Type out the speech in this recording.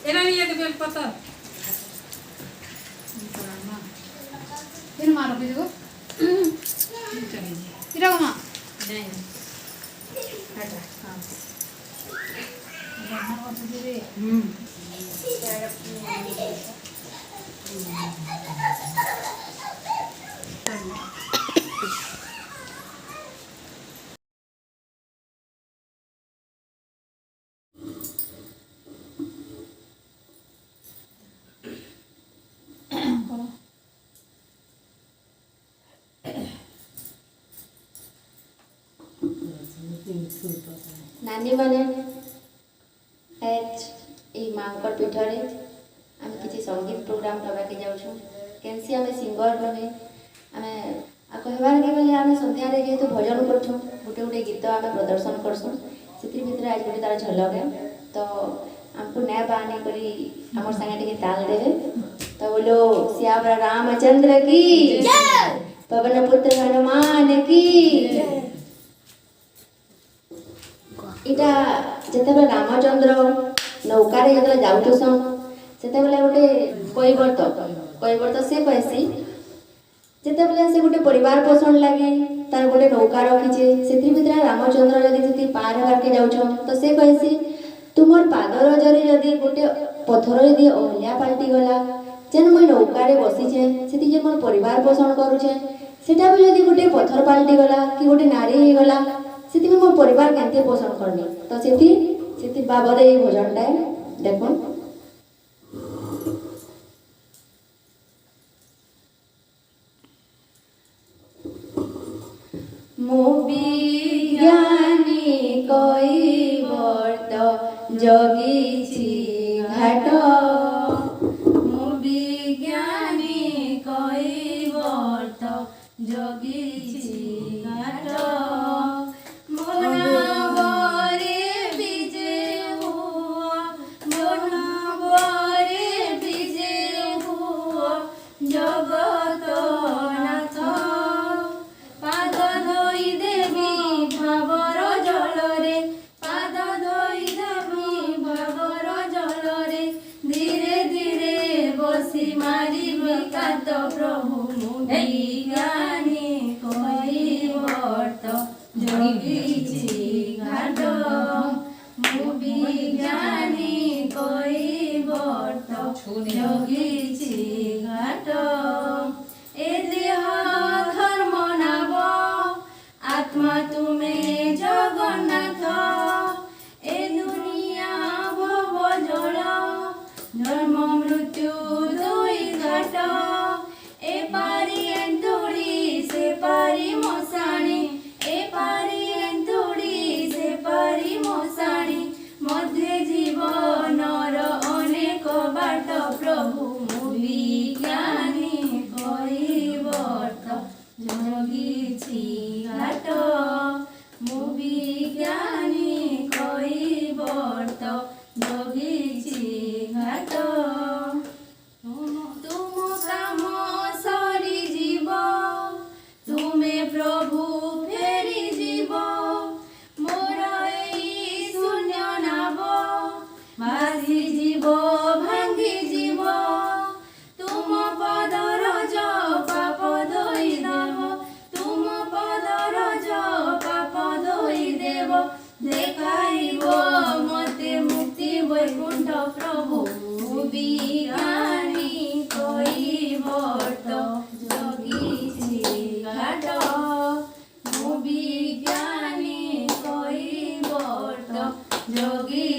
एना नहीं है तो फिर पता फिर मारो भी देखो इरा को मां नहीं हटा हां बाहर और दे दे नानी माने आज ई मांकर पीठरे आम किसी संगीत प्रोग्राम करवा के जाऊँ कैंसी आम सिंगर नुहे आम कहबार के गले आम सन्धार जेहेतु भजन करछुँ गोटे गोटे गीत आम प्रदर्शन करसुँ से भितर आज गोटे तार झलक है तो आमको नया बानी करी आम संगे टे ताल देवे तो बोलो श्याम रामचंद्र की पवन पुत्र हनुमान की इटा जेतेबेले रामचंद्र नौकार जेतेबेले जाउथसन सेतेबेले गोटे कईवर्त से कहसी जेतेबेले से गोटे परिवार पोषण लगे तार गोटे नौका रखीचे सेति भितर रामचंद्र जदि पार होके जाउछन तो से कहसी तुमर पादर जरे जदि गोटे पत्थर जदि अहल्या पाल्टी गला जेन मुई नौकारे बसीचे सेति जे मोर परिवार पोषण करूचे सेटा भी जदि गोटे पत्थर पाल्टी गला कि गोटे नारी हे गला सेति मो परिवार केनते पोषण करनी तो सेति बाबद ए भजनटा देखो मो विज्ञानी कई वर्त जगीछि घाट मो विज्ञानी कई वर्त जगीछि घाट प्रभु मुनिज्ञानी कई वर्त जगीछि घाट मो विज्ञानी कई वर्त जगीछि घाट ए देह धर्म नाव आत्मा तुमे जगन्नाथ ए दुनिया भव जल धर्म मृत्यु दुई घाट ए पारी एंतुड़ी से पारी मशाणी ए पारी एंतुड़ी से पारी मशाणी मध्य जीवनर अनेक बाट प्रभु मो विज्ञानी कई वर्त जगीछि घाट मो विज्ञानी कई वर्त जगीछि घाट तुम काम सरी जीव तुमे प्रभु फेरी जीव मोर एई शून्य नाव भासी जीव भांगी जीव तुम पदर पाप धोई देव तुम पदर पाप धोई देव देखाइब मते मुक्ति वैकुंठ प्रभु विज्ञानी कई वर्त जगीछि घाट मो विज्ञानी कई वर्त जगी